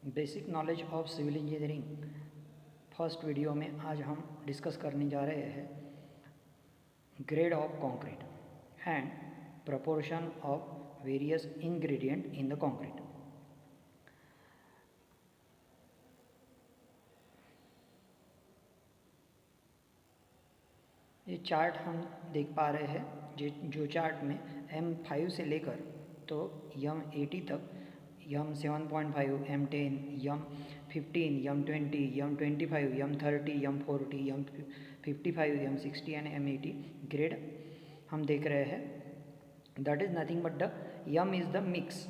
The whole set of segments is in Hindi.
Basic knowledge of civil engineering first video में आज हम डिस्कस करने जा रहे हैं grade of concrete and proportion of various ingredient in the concrete. ये चार्ट हम देख पा रहे हैं जो चार्ट में M5 से लेकर तो M80 तक M7.5 M10 M15 M20 M25 M30 M40 M55 M60 and M80 grade हम देख रहे हैं. That is nothing but the M is the mix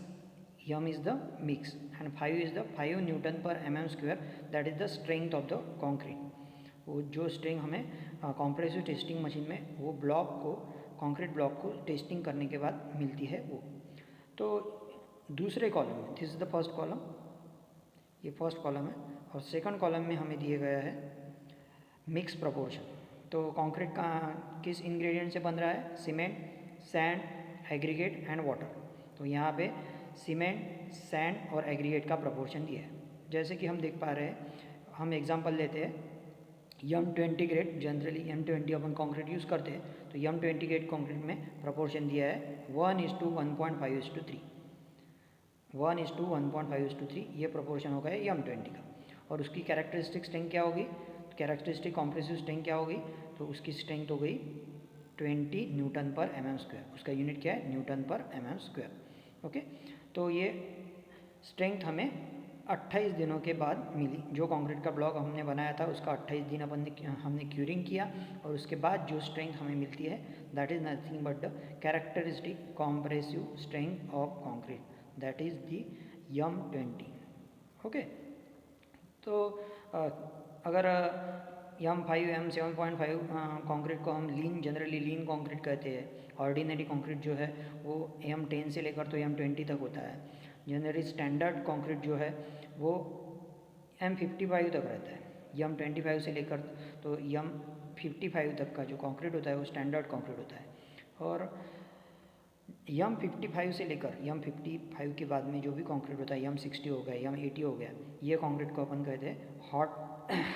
and 5 is the 5 Newton per mm square, that is the strength of the concrete. वो जो स्ट्रेंथ हमें कॉम्प्रेसिव टेस्टिंग मशीन में वो ब्लॉक को कंक्रीट ब्लॉक को टेस्टिंग करने के बाद मिलती है वो. तो दूसरे कॉलम में this is the first column, ये फर्स्ट कॉलम है और सेकंड कॉलम में हमें दिए गया है मिक्स प्रोपोर्शन. तो कंक्रीट का किस इंग्रेडिएंट से बन रहा है? Cement, sand, aggregate and water. तो यहाँ पे सीमेंट, सैंड और एग्रीगेट का प्रोपोर्शन दिया है. जैसे कि हम देख पा रहे हैं, हम एग्जांपल लेते हैं M20 ग्रेड. जनरली M20 अपन कंक्रीट यूज़ करते हैं, तो M20 ग्रेड कंक्रीट में प्रोपोर्शन दिया है 1:1.5:3. 1:1.5:3 ये प्रोपोर्शन होगा M20 का. और उसकी कैरेक्टरिस्टिक स्ट्रेंथ क्या होगी? कैरेक्टरिस्टिक कॉम्प्रेसिव स्ट्रेंथ क्या होगी? तो उसकी स्ट्रेंथ हो गई 20 न्यूटन पर mm स्क्वायर. उसका यूनिट क्या है? न्यूटन पर mm स्क्वायर. ओके, तो ये स्ट्रेंथ हमें 28 दिनों के बाद मिली. जो कंक्रीट का ब्लॉक हमने बनाया था उसका 28 दिन हमने क्यूरिंग किया और उसके बाद जो स्ट्रेंथ हमें मिलती है that is nothing but the characteristic compressive strength of concrete, that is the M20. Okay, तो अगर M5 M7.5 कंक्रीट को हम जनरली लीन कंक्रीट कहते हैं. ऑर्डिनरी कंक्रीट जो है वो M10 से लेकर तो M20 तक होता है. जनरली स्टैंडर्ड कंक्रीट जो है वो M55 तक रहता है. M25 से लेकर तो M55 तक का जो कंक्रीट होता है वो स्टैंडर्ड कंक्रीट होता है. और M55 से लेकर M55 के बाद में जो भी कंक्रीट होता है M60 हो गया, M80 हो गया, ये कंक्रीट को अपन कहते हैं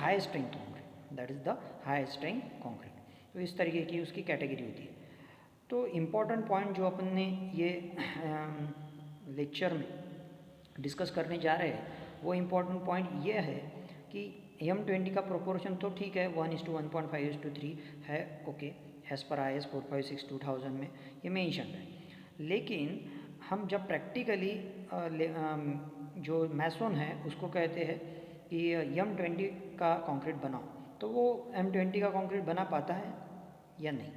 high strength concrete, that is the high strength concrete. तो इस तरीके की उसकी कैटेगरी होती है. तो इम्पॉर्टेंट पॉइंट जो अपन ने ये लेक्चर में डिस्कस करने जा रहे हैं वो इम्पॉर्टेंट पॉइंट ये है कि M20 का प्रोपोर्शन तो ठीक है 1:1.5:3 है. ओके, एज पर IS 456/2000 में ये मेंशन है. लेकिन हम जब प्रैक्टिकली जो मैसोन है उसको कहते हैं कि M20 का कंक्रीट बनाओ, तो वो M20 का कंक्रीट बना पाता है या नहीं?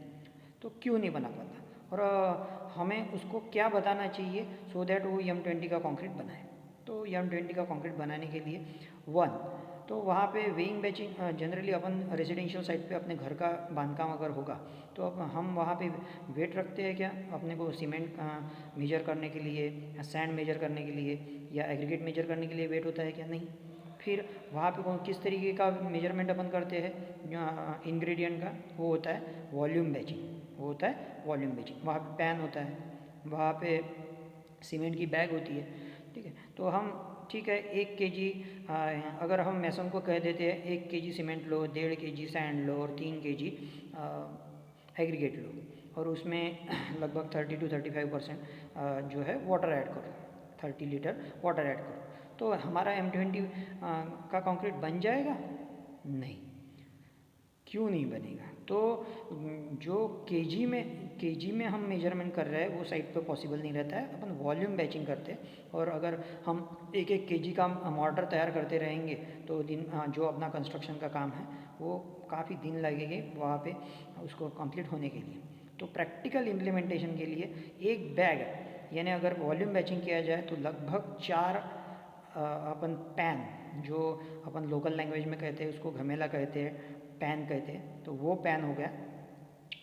तो क्यों नहीं बना पाता और हमें उसको क्या बताना चाहिए सो दैट वो M20 का कंक्रीट बनाए? तो M20 का कंक्रीट बनाने के लिए तो वहाँ पे वेइंग बैचिंग जनरली अपन रेजिडेंशियल साइट पे अपने घर का बांधकाम अगर होगा तो अब हम वहाँ पे वेट रखते हैं क्या? अपने को सीमेंट मेजर करने के लिए या सैंड मेजर करने के लिए या एग्रीगेट मेजर करने के लिए वेट होता है क्या? नहीं. फिर वहाँ पे किस तरीके का मेजरमेंट अपन करते हैं इंग्रेडिएंट का? वो होता है वॉल्यूम बैचिंग. वो होता है वॉल्यूम बैचिंग. वहाँ पे पैन होता है, वहाँ पे सीमेंट की बैग होती है. ठीक है, तो हम ठीक है 1 kg अगर हम मैसन को कह देते हैं 1 kg सीमेंट लो, 1.5 kg सैंड लो और 3 kg एग्रीगेट लो और उसमें लगभग 30 to 35% जो है वाटर ऐड करो, 30 लीटर वाटर ऐड करो, तो हमारा M20 का कंक्रीट बन जाएगा? नहीं. क्यों नहीं बनेगा? तो जो केजी में हम मेजरमेंट कर रहे हैं वो साइट पे पॉसिबल नहीं रहता है. अपन वॉल्यूम बैचिंग करते हैं और अगर हम 1-1 kg का मॉर्टर तैयार करते रहेंगे तो जो अपना कंस्ट्रक्शन का काम है वो काफ़ी दिन लगेंगे वहाँ पे उसको कंप्लीट होने के लिए. तो प्रैक्टिकल इम्प्लीमेंटेशन के लिए एक बैग यानी अगर वॉल्यूम बैचिंग किया जाए तो लगभग 4 अपन पैन, जो अपन लोकल लैंग्वेज में कहते हैं उसको घमेला कहते हैं, पैन कहते हैं, तो वो पैन हो गया.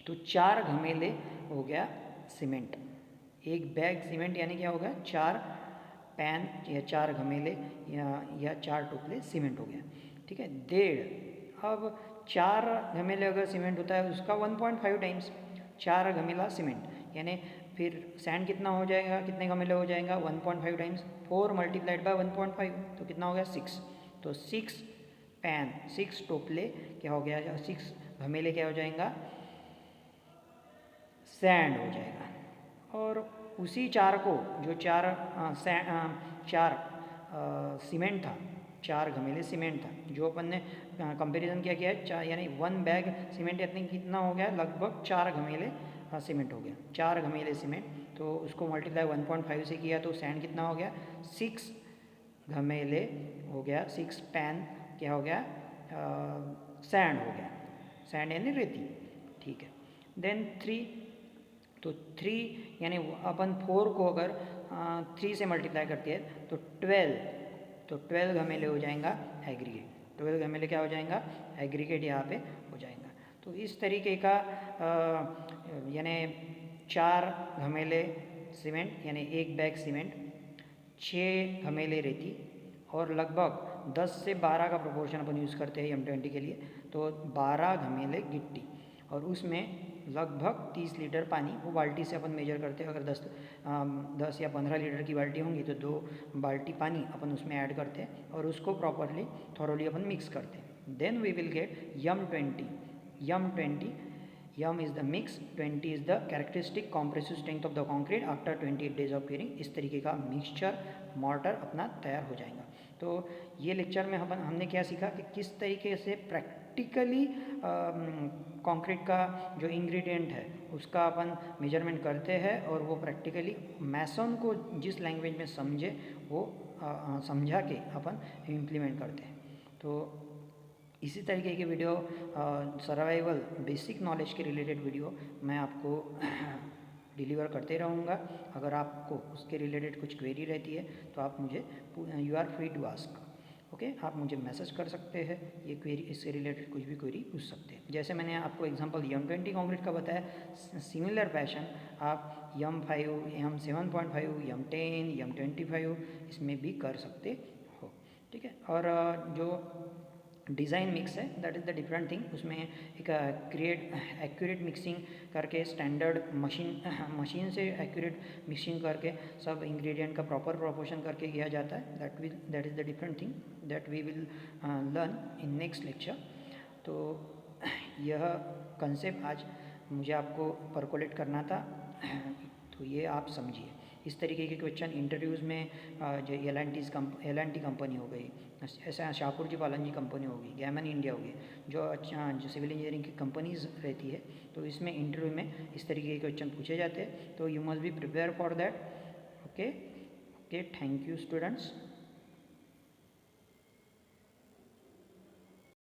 तो 4 घमेले हो गया सीमेंट. एक बैग सीमेंट यानी क्या होगा? 4 पैन या 4 घमेले या 4 टोकले सीमेंट हो गया. ठीक है, 1.5. अब 4 घमेले अगर सीमेंट होता है उसका 1.5 टाइम्स 4 घमेला सीमेंट यानी फिर सैंड कितना हो जाएगा, कितने घमेले हो जाएगा, 1.5 टाइम्स 4 मल्टीप्लाइड बाय 1.5 तो कितना हो गया 6। तो 6 पैन 6 टोपले क्या हो गया, 6 घमेले क्या हो जाएगा, सैंड हो जाएगा। और उसी चार को जो चार सीमेंट था, 4 घमेले सीमेंट था जो अपन ने कंपैरिजन किया है, यानी 1 बैग सीमेंट कितना हो गया, लगभग 4 घमेले सीमेंट हो गया, 4 घमेले सीमेंट। तो उसको मल्टीप्लाई 1.5 से किया तो सैंड कितना हो गया, 6 घमेले हो गया, 6 पैन क्या हो गया, सैंड हो गया, सैंड यानी रेती, ठीक है। देन 3, तो 3 यानी अपन 4 को अगर 3 से मल्टीप्लाई करते हैं तो 12, तो 12 घमेले हो जाएगा एग्रीगेट, 12 घमेले क्या हो जाएगा, एग्रीगेट यहाँ पे हो जाएगा। तो इस तरीके का यानी 4 घमेले सीमेंट यानी 1 बैग सीमेंट, 6 घमेले रेती और लगभग 10 से 12 का प्रोपोर्शन अपन यूज़ करते हैं M20 के लिए, तो 12 घमेले गिट्टी और उसमें लगभग 30 लीटर पानी, वो बाल्टी से अपन मेजर करते हैं। अगर 10 या 15 लीटर की बाल्टी होंगी तो 2 बाल्टी पानी अपन उसमें ऐड करते हैं और उसको प्रॉपरली थॉरोली अपन मिक्स करते हैं। Then we will get M20, M is the mix, 20 is the characteristic compressive strength of the concrete after 28 days of curing। इस तरीके का मिक्सचर मॉर्टर अपना तैयार हो जाएगा। तो ये लेक्चर में हमने क्या सीखा कि किस तरीके से प्रैक्टिकली कंक्रीट का जो इंग्रेडिएंट है उसका अपन मेजरमेंट करते हैं और वो प्रैक्टिकली मैसन को जिस लैंग्वेज में समझे वो समझा के अपन इम्प्लीमेंट करते हैं। तो इसी तरीके के वीडियो सर्वाइवल बेसिक नॉलेज के रिलेटेड वीडियो मैं आपको डिलीवर करते रहूँगा। अगर आपको उसके रिलेटेड कुछ क्वेरी रहती है तो आप मुझे, you are free to ask, okay, आप मुझे मैसेज कर सकते हैं, ये क्वेरी, इससे रिलेटेड कुछ भी क्वेरी पूछ सकते हैं। जैसे मैंने आपको एग्जांपल M20 कंक्रीट का बताया, सिमिलर पैशन आप M5, M7.5, M10, M25 इसमें भी कर सकते हो, ठीक है। और जो डिज़ाइन मिक्स है that is the different thing, उसमें एक एक्यूरेट मिक्सिंग करके स्टैंडर्ड मशीन से एक्यूरेट मिक्सिंग करके सब इंग्रेडिएंट का प्रॉपर प्रोपोर्शन करके किया जाता है। That is the different thing that we will learn in next lecture. तो यह कंसेप्ट आज मुझे आपको परकोलेट करना था, तो ये आप समझिए। इस तरीके के क्वेश्चन इंटरव्यूज़ में जो L&T कंपनी हो गई, ऐसा शाहपुर जी पालन जी कंपनी होगी, गैमन इंडिया होगी, जो सिविल इंजीनियरिंग की कंपनीज रहती है, तो इसमें इंटरव्यू में इस तरीके के क्वेश्चन पूछे जाते हैं। तो you must be prepare for that, okay. Thank you students.